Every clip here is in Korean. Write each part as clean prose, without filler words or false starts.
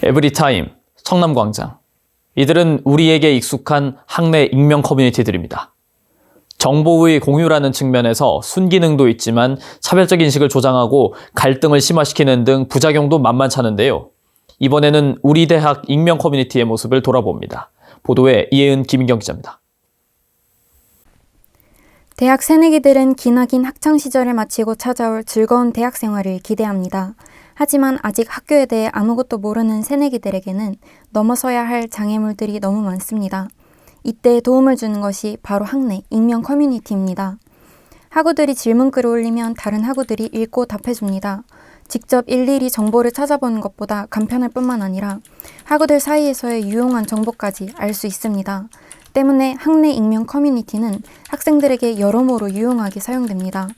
에브리타임, 성남광장. 이들은 우리에게 익숙한 학내 익명 커뮤니티들입니다. 정보의 공유라는 측면에서 순기능도 있지만 차별적 인식을 조장하고 갈등을 심화시키는 등 부작용도 만만찮은데요. 이번에는 우리 대학 익명 커뮤니티의 모습을 돌아봅니다. 보도에 이혜은, 김인경 기자입니다. 대학 새내기들은 기나긴 학창시절을 마치고 찾아올 즐거운 대학 생활을 기대합니다. 하지만 아직 학교에 대해 아무것도 모르는 새내기들에게는 넘어서야 할 장애물들이 너무 많습니다. 이때 도움을 주는 것이 바로 학내 익명 커뮤니티입니다. 학우들이 질문글을 올리면 다른 학우들이 읽고 답해줍니다. 직접 일일이 정보를 찾아보는 것보다 간편할 뿐만 아니라 학우들 사이에서의 유용한 정보까지 알 수 있습니다. 때문에 학내 익명 커뮤니티는 학생들에게 여러모로 유용하게 사용됩니다.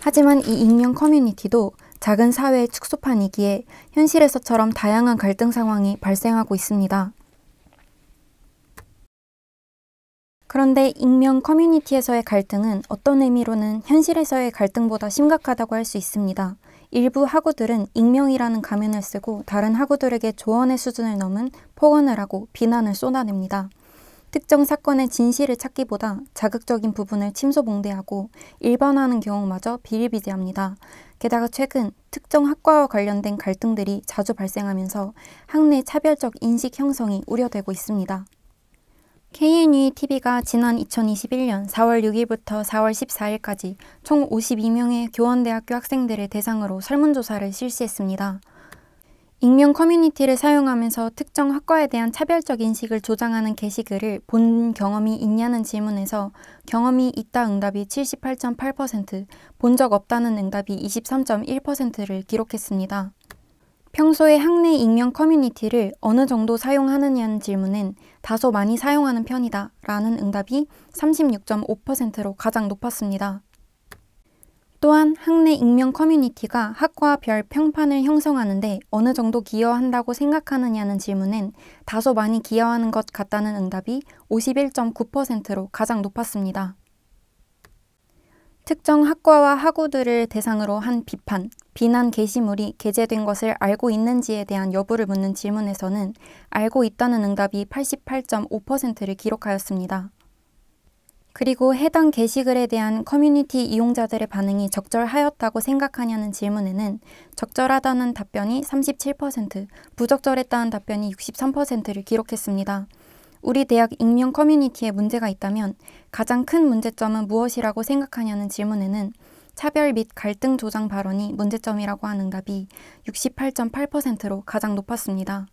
하지만 이 익명 커뮤니티도 작은 사회의 축소판이기에 현실에서처럼 다양한 갈등 상황이 발생하고 있습니다. 그런데 익명 커뮤니티에서의 갈등은 어떤 의미로는 현실에서의 갈등보다 심각하다고 할 수 있습니다. 일부 학우들은 익명이라는 가면을 쓰고 다른 학우들에게 조언의 수준을 넘은 폭언을 하고 비난을 쏟아냅니다. 특정 사건의 진실을 찾기보다 자극적인 부분을 침소봉대하고 일반화하는 경우마저 비일비재합니다. 게다가 최근 특정 학과와 관련된 갈등들이 자주 발생하면서 학내 차별적 인식 형성이 우려되고 있습니다. KNUATV가 지난 2021년 4월 6일부터 4월 14일까지 총 52명의 교원대학교 학생들을 대상으로 설문조사를 실시했습니다. 익명 커뮤니티를 사용하면서 특정 학과에 대한 차별적 인식을 조장하는 게시글을 본 경험이 있냐는 질문에서 경험이 있다 응답이 78.8%, 본 적 없다는 응답이 23.1%를 기록했습니다. 평소에 학내 익명 커뮤니티를 어느 정도 사용하느냐는 질문엔 다소 많이 사용하는 편이다 라는 응답이 36.5%로 가장 높았습니다. 또한 학내 익명 커뮤니티가 학과별 평판을 형성하는데 어느 정도 기여한다고 생각하느냐는 질문엔 다소 많이 기여하는 것 같다는 응답이 51.9%로 가장 높았습니다. 특정 학과와 학우들을 대상으로 한 비난 게시물이 게재된 것을 알고 있는지에 대한 여부를 묻는 질문에서는 알고 있다는 응답이 88.5%를 기록하였습니다. 그리고 해당 게시글에 대한 커뮤니티 이용자들의 반응이 적절하였다고 생각하냐는 질문에는 적절하다는 답변이 37%, 부적절했다는 답변이 63%를 기록했습니다. 우리 대학 익명 커뮤니티에 문제가 있다면 가장 큰 문제점은 무엇이라고 생각하냐는 질문에는 차별 및 갈등 조장 발언이 문제점이라고 한 응답이 68.8%로 가장 높았습니다.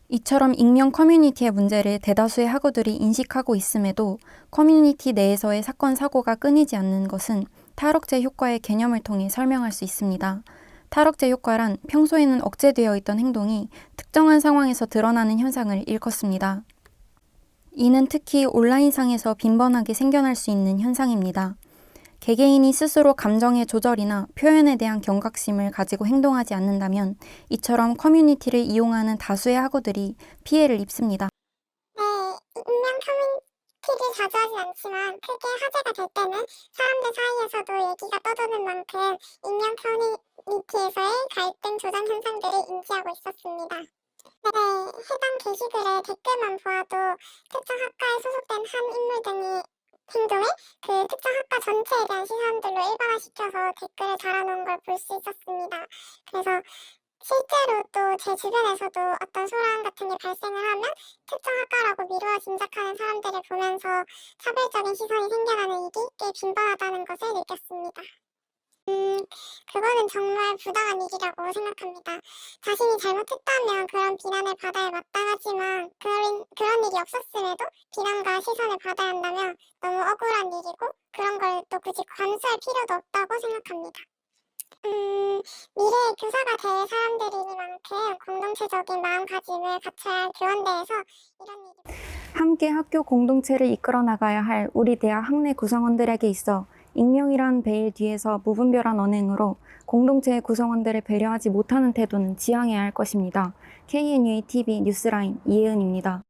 이처럼 익명 커뮤니티의 문제를 대다수의 학우들이 인식하고 있음에도 커뮤니티 내에서의 사건, 사고가 끊이지 않는 것은 탈억제 효과의 개념을 통해 설명할 수 있습니다. 탈억제 효과란 평소에는 억제되어 있던 행동이 특정한 상황에서 드러나는 현상을 일컫습니다. 이는 특히 온라인상에서 빈번하게 생겨날 수 있는 현상입니다. 개개인이 스스로 감정의 조절이나 표현에 대한 경각심을 가지고 행동하지 않는다면 이처럼 커뮤니티를 이용하는 다수의 학우들이 피해를 입습니다. 네, 익명 커뮤니티를 자주 하진 않지만 크게 화제가 될 때는 사람들 사이에서도 얘기가 떠도는 만큼 익명 커뮤니티에서의 갈등 조장 현상들을 인지하고 있었습니다. 네, 해당 게시글의 댓글만 보아도 특정 학과에 소속된 한 인물 등이 행동에 그 특정 학과 전체에 대한 시선들로 일반화시켜서 댓글을 달아놓은 걸 볼 수 있었습니다. 그래서 실제로 또 제 주변에서도 어떤 소란 같은 게 발생을 하면 특정 학과라고 미루어 짐작하는 사람들을 보면서 차별적인 시선이 생겨나는 일이 꽤 빈번하다는 것을 느꼈습니다. 그거는 정말 부당한 일이라고 생각합니다. 자신이 잘못했다면 그런 비난을 받아야 마땅하지만 그런 일이 없었음에도 비난과 시선을 받아야 한다면 너무 억울한 일이고 그런 걸 또 굳이 감수할 필요도 없다고 생각합니다. 미래의 교사가 될 사람들이니만큼 공동체적인 마음가짐을 갖춰야 할 교원대에서 이런 일이 함께 학교 공동체를 이끌어 나가야 할 우리 대학 학내 구성원들에게 있어 익명이란 베일 뒤에서 무분별한 언행으로 공동체의 구성원들을 배려하지 못하는 태도는 지양해야 할 것입니다. KNUATV 뉴스라인 이혜은입니다.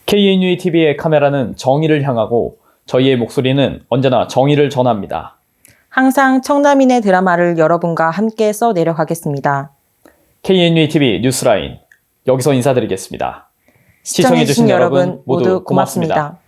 KNUATV의 카메라는 정의를 향하고 저희의 목소리는 언제나 정의를 전합니다. 항상 청남인의 드라마를 여러분과 함께 써 내려가겠습니다. KNUA TV 뉴스라인 여기서 인사드리겠습니다. 시청해주신 여러분 모두 고맙습니다.